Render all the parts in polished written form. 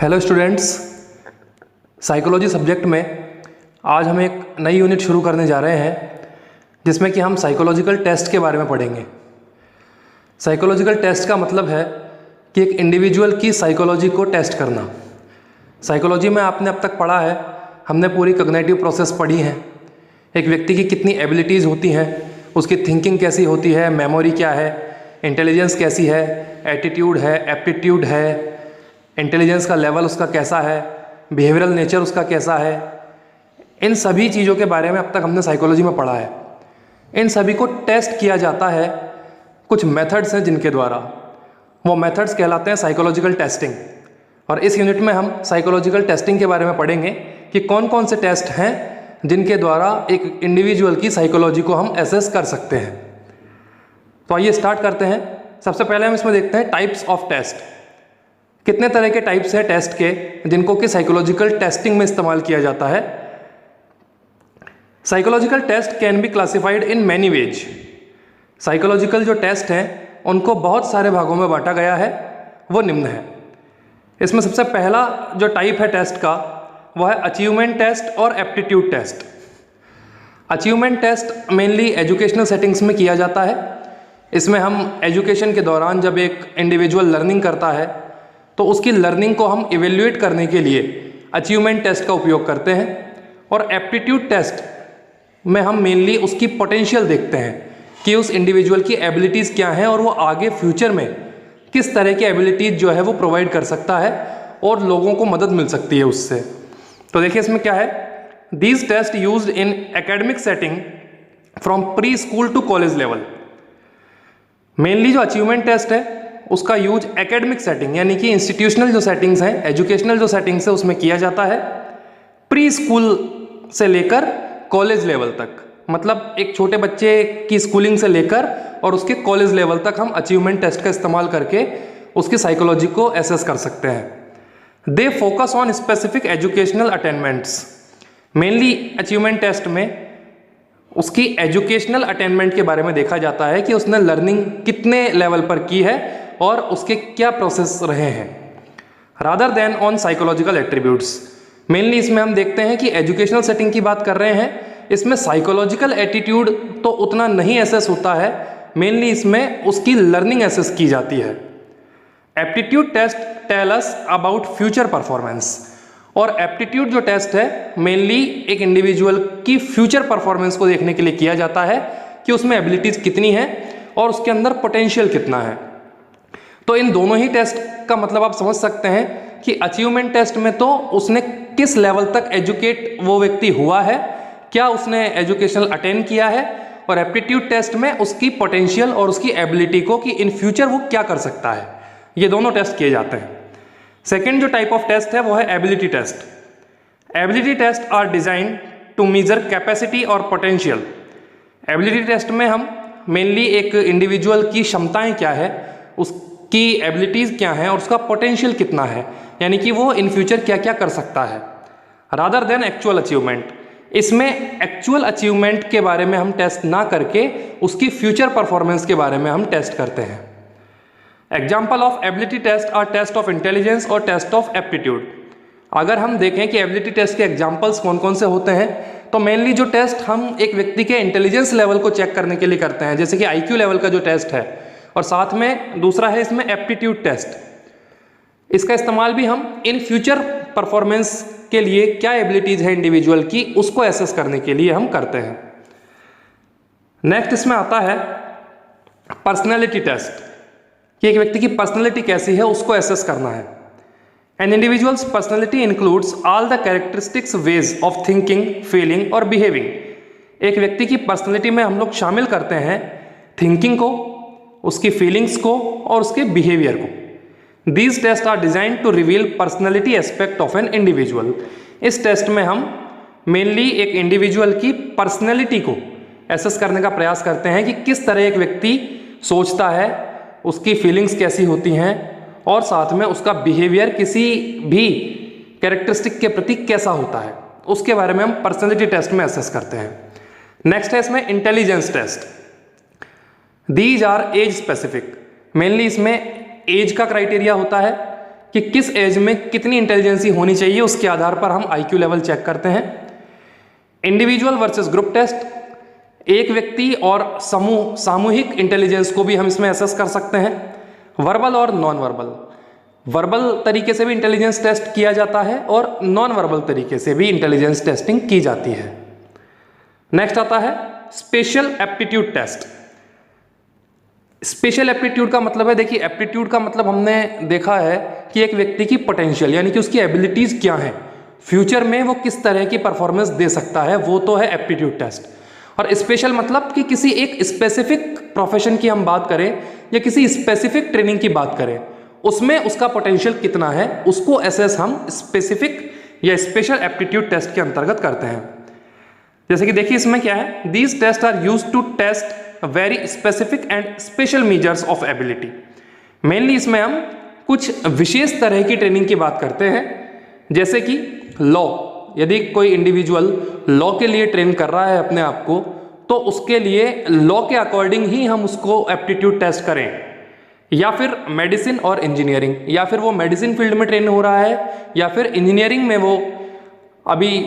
Hello students, psychology subject में आज हम एक नई यूनिट शुरू करने जा रहे हैं जिसमें कि हम साइकोलॉजिकल टेस्ट के बारे में पढ़ेंगे। साइकोलॉजिकल टेस्ट का मतलब है कि एक इंडिविजुअल की साइकोलॉजी को टेस्ट करना। साइकोलॉजी में आपने अब तक पढ़ा है, हमने पूरी कॉग्निटिव प्रोसेस पढ़ी है, एक व्यक्ति की कितनी एबिलिटीज़ होती हैं, उसकी थिंकिंग कैसी होती है, मेमोरी क्या है, इंटेलिजेंस कैसी है, एटीट्यूड है, एप्टीट्यूड है, इंटेलिजेंस का लेवल उसका कैसा है, बिहेवियरल नेचर उसका कैसा है। इन सभी चीज़ों के बारे में अब तक हमने साइकोलॉजी में पढ़ा है। इन सभी को टेस्ट किया जाता है, कुछ मेथड्स हैं जिनके द्वारा, वो मेथड्स कहलाते हैं साइकोलॉजिकल टेस्टिंग। और इस यूनिट में हम साइकोलॉजिकल टेस्टिंग के बारे में पढ़ेंगे कि कौन कौन से टेस्ट हैं जिनके द्वारा एक इंडिविजुअल की साइकोलॉजी को हम एसेस कर सकते हैं। तो आइए स्टार्ट करते हैं। सबसे पहले हम इसमें देखते हैं टाइप्स ऑफ टेस्ट। कितने तरह के टाइप्स हैं टेस्ट के जिनको कि साइकोलॉजिकल टेस्टिंग में इस्तेमाल किया जाता है। Psychological test can be classified in many ways. Psychological जो टेस्ट हैं उनको बहुत सारे भागों में बांटा गया है, वो निम्न है। इसमें सबसे पहला जो टाइप है टेस्ट का वह है अचीवमेंट टेस्ट और aptitude test. Achievement test mainly educational settings में किया जाता है। इसमें हम एजुकेशन के दौरान जब एक इंडिविजुअल लर्निंग करता है तो उसकी लर्निंग को हम इवेल्युएट करने के लिए अचीवमेंट टेस्ट का उपयोग करते हैं। और एप्टीट्यूड टेस्ट में हम मेनली उसकी पोटेंशियल देखते हैं कि उस इंडिविजुअल की एबिलिटीज़ क्या हैं और वो आगे फ्यूचर में किस तरह की एबिलिटीज़ जो है वो प्रोवाइड कर सकता है और लोगों को मदद मिल सकती है उससे। तो देखिए इसमें क्या है, these test used in academic setting from preschool to college level. Mainly जो अचीवमेंट टेस्ट है उसका यूज एकेडमिक सेटिंग यानी कि इंस्टीट्यूशनल जो सेटिंग्स हैं, एजुकेशनल जो सेटिंग्स है उसमें किया जाता है, प्री स्कूल से लेकर कॉलेज लेवल तक। मतलब एक छोटे बच्चे की स्कूलिंग से लेकर और उसके कॉलेज लेवल तक हम अचीवमेंट टेस्ट का इस्तेमाल करके उसकी साइकोलॉजी को एसेस कर सकते हैं। They focus on specific educational attainments. Mainly achievement test में उसकी एजुकेशनल अटेनमेंट के बारे में देखा जाता है कि उसने लर्निंग कितने लेवल पर की है और उसके क्या प्रोसेस रहे हैं, rather than on psychological attributes. Mainly इसमें हम देखते हैं कि एजुकेशनल सेटिंग की बात कर रहे हैं, इसमें साइकोलॉजिकल एटीट्यूड तो उतना नहीं एसेस होता है, मेनली इसमें उसकी लर्निंग एसेस की जाती है। Aptitude test tell us about future performance. और एप्टीट्यूड जो टेस्ट है मेनली एक इंडिविजुअल की फ्यूचर परफॉर्मेंस को देखने के लिए किया जाता है कि उसमें एबिलिटीज कितनी है और उसके अंदर पोटेंशियल कितना है। तो इन दोनों ही टेस्ट का मतलब आप समझ सकते हैं कि अचीवमेंट टेस्ट में तो उसने किस लेवल तक एजुकेट वो व्यक्ति हुआ है, क्या उसने एजुकेशनल अटेन किया है, और एप्टीट्यूड टेस्ट में उसकी पोटेंशियल और उसकी एबिलिटी को कि इन फ्यूचर वो क्या कर सकता है। ये दोनों टेस्ट किए जाते हैं। सेकेंड जो टाइप ऑफ टेस्ट है वो है ability test. Ability test are design to measure capacity और पोटेंशियल। एबिलिटी टेस्ट में हम मेनली एक इंडिविजुअल की क्षमताएं क्या है, उसकी एबिलिटीज क्या हैं और उसका पोटेंशियल कितना है, यानी कि वो इन फ्यूचर क्या क्या कर सकता है, रादर देन एक्चुअल अचीवमेंट। इसमें एक्चुअल अचीवमेंट के बारे में हम टेस्ट ना करके उसकी फ्यूचर परफॉर्मेंस के बारे में हम टेस्ट करते हैं। Example of ability test are test of intelligence और टेस्ट ऑफ एप्टीट्यूड। अगर हम देखें कि एबिलिटी टेस्ट के एग्जाम्पल्स कौन कौन से होते हैं, तो मेनली जो टेस्ट हम एक व्यक्ति के इंटेलिजेंस लेवल को चेक करने के लिए करते हैं, जैसे कि आईक्यू लेवल का जो टेस्ट है, और साथ में दूसरा है इसमें एप्टीट्यूड टेस्ट। इसका इस्तेमाल भी हम इन फ्यूचर परफॉर्मेंस के लिए क्या एबिलिटीज है इंडिविजुअल की उसको एसेस करने के लिए हम करते हैं। नेक्स्ट इसमें आता है पर्सनैलिटी टेस्ट, कि एक व्यक्ति की पर्सनैलिटी कैसी है उसको एसेस करना है। An individual's personality includes all the characteristics ways of thinking, feeling और बिहेविंग। एक व्यक्ति की पर्सनैलिटी में हम लोग शामिल करते हैं थिंकिंग को, उसकी फीलिंग्स को और उसके बिहेवियर को। These test are design to reveal personality aspect of an individual. इस टेस्ट में हम मेनली एक इंडिविजुअल की पर्सनैलिटी को एसेस करने का प्रयास करते हैं कि किस तरह एक व्यक्ति सोचता है, उसकी फीलिंग्स कैसी होती हैं और साथ में उसका बिहेवियर किसी भी कैरेक्टरिस्टिक के प्रति कैसा होता है, उसके बारे में हम पर्सनैलिटी टेस्ट में एसेस करते हैं। नेक्स्ट है इसमें intelligence test. These are age specific. Mainly इसमें एज का क्राइटेरिया होता है कि किस एज में कितनी इंटेलिजेंसी होनी चाहिए, उसके आधार पर हम आईक्यू लेवल चेक करते हैं। इंडिविजुअल वर्सेस ग्रुप टेस्ट, एक व्यक्ति और समूह सामूहिक इंटेलिजेंस को भी हम इसमें असेस कर सकते हैं। वर्बल और नॉन वर्बल, वर्बल तरीके से भी इंटेलिजेंस टेस्ट किया जाता है और नॉन वर्बल तरीके से भी इंटेलिजेंस टेस्टिंग की जाती है। नेक्स्ट आता है special aptitude test. Special aptitude का मतलब है, देखिए एप्टीट्यूड का मतलब हमने देखा है कि एक व्यक्ति की पोटेंशियल यानी कि उसकी एबिलिटीज क्या है, फ्यूचर में वो किस तरह की परफॉर्मेंस दे सकता है, वो तो है एप्टीट्यूड टेस्ट। और स्पेशल मतलब कि किसी एक स्पेसिफिक प्रोफेशन की हम बात करें या किसी स्पेसिफिक ट्रेनिंग की बात करें, उसमें उसका पोटेंशियल कितना है, उसको एसेस हम स्पेसिफिक या स्पेशल एप्टीट्यूड टेस्ट के अंतर्गत करते हैं। जैसे कि देखिए इसमें क्या है, these test are used to test very specific and special measures of ability. Mainly इसमें हम कुछ विशेष तरह की ट्रेनिंग की बात करते हैं, जैसे कि लॉ, यदि कोई इंडिविजुअल लॉ के लिए ट्रेन कर रहा है अपने आप को, तो उसके लिए लॉ के अकॉर्डिंग ही हम उसको एप्टीट्यूड टेस्ट करें। या फिर मेडिसिन और इंजीनियरिंग, या फिर वो मेडिसिन फील्ड में ट्रेन हो रहा है या फिर इंजीनियरिंग में वो अभी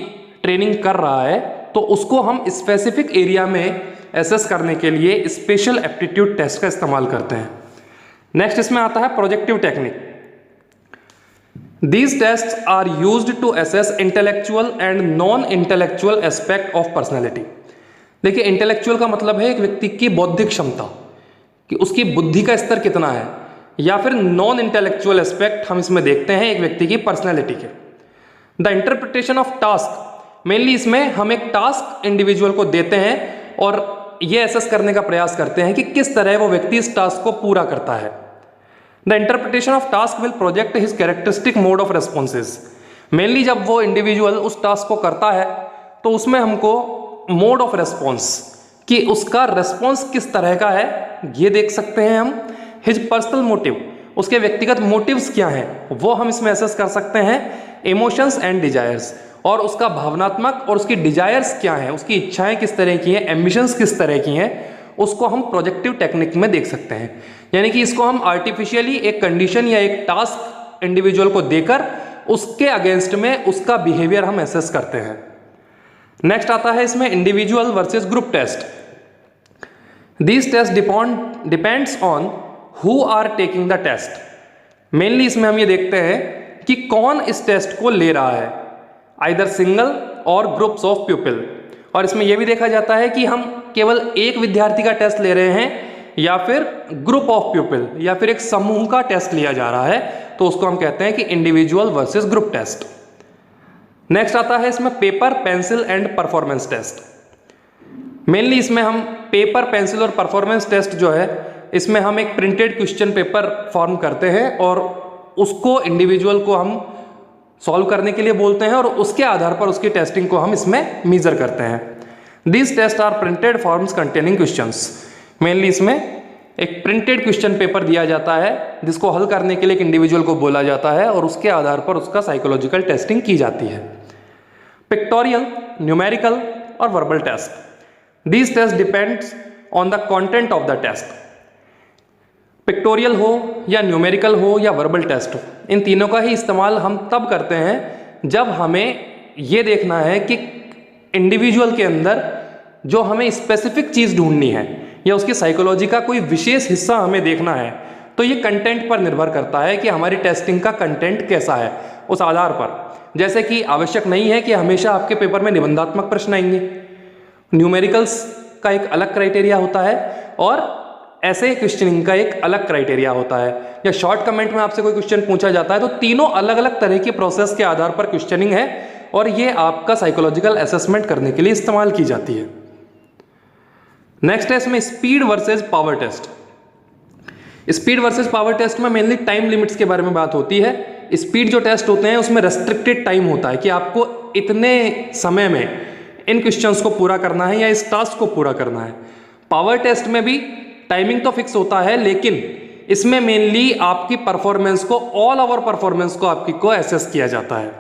ट्रेनिंग कर रहा है, तो उसको हम स्पेसिफिक एरिया में एसेस करने के लिए स्पेशल एप्टीट्यूड टेस्ट का इस्तेमाल करते हैं। नेक्स्ट इसमें आता है projective technique. These tests are used to assess intellectual and non-intellectual aspect of personality। देखिए इंटेलेक्चुअल का मतलब है एक व्यक्ति की बौद्धिक क्षमता, कि उसकी बुद्धि का स्तर कितना है, या फिर नॉन इंटेलेक्चुअल एस्पेक्ट हम इसमें देखते हैं एक व्यक्ति की पर्सनैलिटी के। The interpretation of task, mainly इसमें हम एक टास्क इंडिविजुअल को देते हैं और ये एसेस करने का प्रयास करते हैं कि किस तरह वो व्यक्ति इस टास्क को पूरा करता है। The interpretation of task will project his characteristic mode of responses. Mainly जब वो इंडिविजुअल उस टास्क को करता है तो उसमें हमको मोड ऑफ रेस्पॉन्स, कि उसका रेस्पॉन्स किस तरह का है, ये देख सकते हैं हम। हिज पर्सनल मोटिव, उसके व्यक्तिगत मोटिव्स क्या हैं, वो हम इसमें एसेस कर सकते हैं। इमोशंस एंड डिजायर्स, और उसका भावनात्मक और उसकी डिजायर्स क्या हैं, उसकी इच्छाएं किस तरह की हैं, एम्बिशंस किस तरह की हैं, उसको हम प्रोजेक्टिव टेक्निक में देख सकते हैं। यानी कि इसको हम आर्टिफिशियली एक कंडीशन या एक टास्क इंडिविजुअल को देकर उसके अगेंस्ट में उसका बिहेवियर हम एसेस करते हैं। नेक्स्ट आता है इसमें individual versus group test. This test depends on who are taking the test. Mainly इसमें हम ये देखते हैं कि कौन इस टेस्ट को ले रहा है, आइदर सिंगल और ग्रुप्स ऑफ पीपल। और इसमें यह भी देखा जाता है कि हम केवल एक विद्यार्थी का टेस्ट ले रहे हैं या फिर ग्रुप ऑफ पीपल या फिर एक समूह का टेस्ट लिया जा रहा है, तो उसको हम कहते हैं कि individual versus group test. Next आता है इसमें paper, pencil and performance test. Mainly इसमें हम पेपर, पेंसिल और परफॉर्मेंस टेस्ट जो है, इसमें हम एक प्रिंटेड क्वेश्चन पेपर फॉर्म करते हैं और उसको इंडिविजुअल को हम सॉल्व करने के लिए बोलते हैं और उसके आधार पर उसकी टेस्टिंग को हम इसमें मेजर करते हैं। This test are printed forms containing questions. Mainly इसमें एक प्रिंटेड क्वेश्चन पेपर दिया जाता है जिसको हल करने के लिए एक इंडिविजुअल को बोला जाता है और उसके आधार पर उसका साइकोलॉजिकल टेस्टिंग की जाती है। पिक्टोरियल, न्यूमेरिकल और verbal test. This test depends on the content of the test. Pictorial हो या न्यूमेरिकल हो या वर्बल टेस्ट हो, इन तीनों का ही इस्तेमाल हम तब करते हैं जब हमें ये देखना है कि इंडिविजुअल के अंदर जो हमें स्पेसिफिक चीज़ ढूंढनी है या उसकी साइकोलॉजी का कोई विशेष हिस्सा हमें देखना है, तो ये कंटेंट पर निर्भर करता है कि हमारी टेस्टिंग का कंटेंट कैसा है। उस आधार पर, जैसे कि आवश्यक नहीं है कि हमेशा आपके पेपर में निबंधात्मक प्रश्न आएंगे, न्यूमेरिकल्स का एक अलग क्राइटेरिया होता है और ऐसे क्वेश्चनिंग का एक अलग क्राइटेरिया होता है, या शॉर्ट कमेंट में आपसे कोई क्वेश्चन पूछा जाता है, तो तीनों अलग अलग तरह की प्रोसेस के आधार पर क्वेश्चनिंग है और ये आपका साइकोलॉजिकल असेसमेंट करने के लिए इस्तेमाल की जाती है। नेक्स्ट है इसमें speed versus power test. Speed versus power test में मेनली टाइम लिमिट्स के बारे में बात होती है। स्पीड जो टेस्ट होते हैं उसमें रेस्ट्रिक्टेड टाइम होता है कि आपको इतने समय में इन क्वेश्चंस को पूरा करना है या इस टास्क को पूरा करना है। पावर टेस्ट में भी टाइमिंग तो फिक्स होता है, लेकिन इसमें मेनली आपकी परफॉर्मेंस को, ऑल ओवर परफॉर्मेंस को आपकी को एसेस किया जाता है।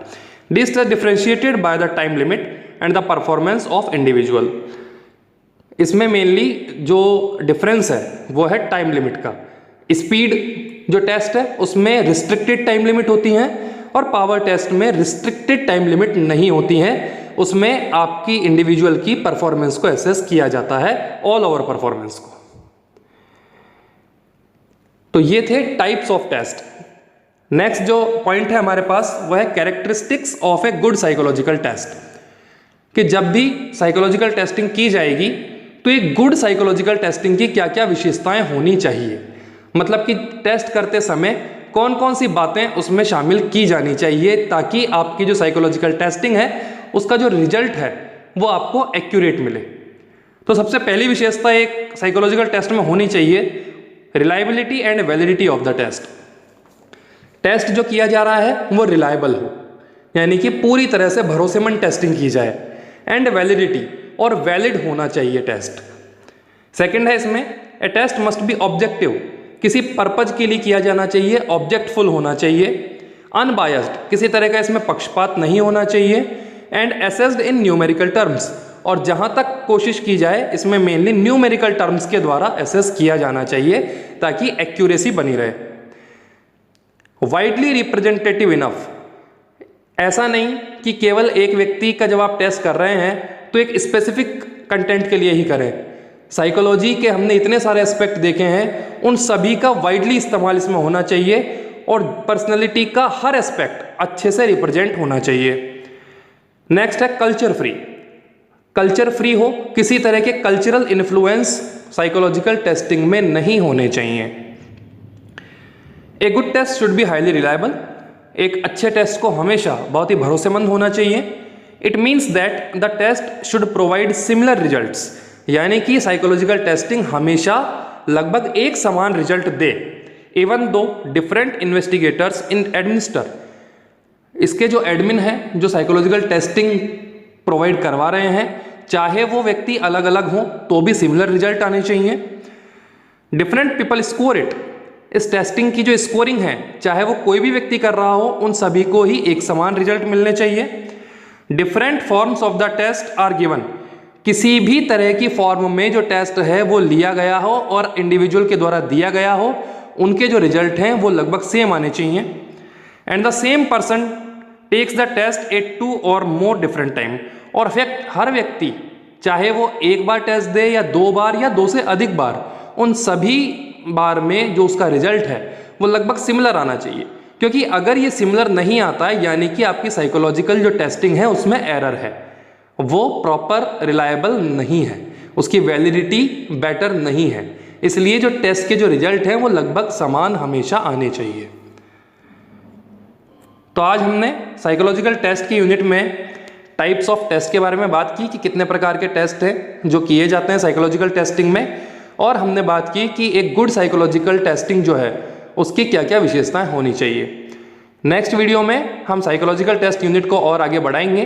This test differentiated by the time limit and the performance of individual. इसमें मेनली जो डिफरेंस है वो है टाइम लिमिट का। स्पीड जो टेस्ट है उसमें रिस्ट्रिक्टेड टाइम लिमिट होती हैं और पावर टेस्ट में रिस्ट्रिक्टेड टाइम लिमिट नहीं होती हैं। उसमें आपकी इंडिविजुअल की परफॉर्मेंस को एसेस किया जाता है, ऑल ओवर परफॉर्मेंस को। तो ये थे टाइप्स ऑफ टेस्ट। नेक्स्ट जो पॉइंट है हमारे पास वह है characteristics of a good psychological test, कि जब भी साइकोलॉजिकल टेस्टिंग की जाएगी तो एक गुड साइकोलॉजिकल टेस्टिंग की क्या क्या विशेषताएं होनी चाहिए, मतलब कि टेस्ट करते समय कौन कौन सी बातें उसमें शामिल की जानी चाहिए ताकि आपकी जो साइकोलॉजिकल टेस्टिंग है उसका जो रिजल्ट है वो आपको एक्यूरेट मिले। तो सबसे पहली विशेषता एक साइकोलॉजिकल टेस्ट में होनी चाहिए reliability and validity of the test. Test जो किया जा रहा है वो रिलायबल हो, यानी कि पूरी तरह से भरोसेमंद टेस्टिंग की जाए, एंड वैलिडिटी और वैलिड होना चाहिए टेस्ट। सेकंड है इसमें ए टेस्ट मस्ट बी ऑब्जेक्टिव, किसी पर्पज के लिए किया जाना चाहिए, ऑब्जेक्टफुल होना चाहिए, अनबायस्ड, किसी तरह का इसमें पक्षपात नहीं होना चाहिए, and assessed in numerical terms, और जहां तक कोशिश की जाए इसमें मेनली न्यूमेरिकल टर्म्स के द्वारा एसेस किया जाना चाहिए ताकि एक्यूरेसी बनी रहे। वाइडली रिप्रेजेंटेटिव इनफ, ऐसा नहीं कि केवल एक व्यक्ति का जब आप टेस्ट कर रहे हैं तो एक स्पेसिफिक कंटेंट के लिए ही करें। साइकोलॉजी के हमने इतने सारे एस्पेक्ट देखे हैं, उन सभी का वाइडली इस्तेमाल इसमें होना चाहिए और पर्सनैलिटी का हर एस्पेक्ट अच्छे से रिप्रेजेंट होना चाहिए। नेक्स्ट है कल्चर फ्री, कल्चर फ्री हो, किसी तरह के कल्चरल इन्फ्लुएंस साइकोलॉजिकल टेस्टिंग में नहीं होने चाहिए। A good test should be highly reliable, एक अच्छे टेस्ट को हमेशा बहुत ही भरोसेमंद होना चाहिए। It means that the test should provide similar results, यानी कि साइकोलॉजिकल टेस्टिंग हमेशा लगभग एक समान रिजल्ट दे, even though different investigators in administer, इसके जो एडमिन है जो साइकोलॉजिकल टेस्टिंग प्रोवाइड करवा रहे हैं, चाहे वो व्यक्ति अलग अलग हो तो भी सिमिलर रिजल्ट आने चाहिए। डिफरेंट पीपल स्कोर इट, इस टेस्टिंग की जो स्कोरिंग है चाहे वो कोई भी व्यक्ति कर रहा हो उन सभी को ही एक समान रिजल्ट मिलने चाहिए। Different forms of the test are given, किसी भी तरह की फॉर्म में जो टेस्ट है वो लिया गया हो और इंडिविजुअल के द्वारा दिया गया हो, उनके जो रिजल्ट हैं वो लगभग सेम आने चाहिए। And the same person takes the test at 2 or more different time, और हर व्यक्ति चाहे वो एक बार टेस्ट दे या 2 बार या 2 से अधिक बार, उन सभी बार में जो उसका रिजल्ट है वो लगभग सिमिलर आना चाहिए, क्योंकि अगर ये सिमिलर नहीं आता है यानी कि आपकी साइकोलॉजिकल जो टेस्टिंग है उसमें एरर है, वो प्रॉपर रिलायबल नहीं है, उसकी वैलिडिटी बेटर नहीं है। इसलिए जो टेस्ट के जो रिजल्ट हैं वो लगभग समान हमेशा आने चाहिए। तो आज हमने साइकोलॉजिकल टेस्ट की यूनिट में टाइप्स ऑफ टेस्ट के बारे में बात की कि कितने प्रकार के टेस्ट हैं जो किए जाते हैं साइकोलॉजिकल टेस्टिंग में, और हमने बात की कि एक गुड साइकोलॉजिकल टेस्टिंग जो है उसकी क्या क्या विशेषताएं होनी चाहिए। नेक्स्ट वीडियो में हम साइकोलॉजिकल टेस्ट यूनिट को और आगे बढ़ाएंगे।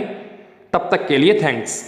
तब तक के लिए थैंक्स।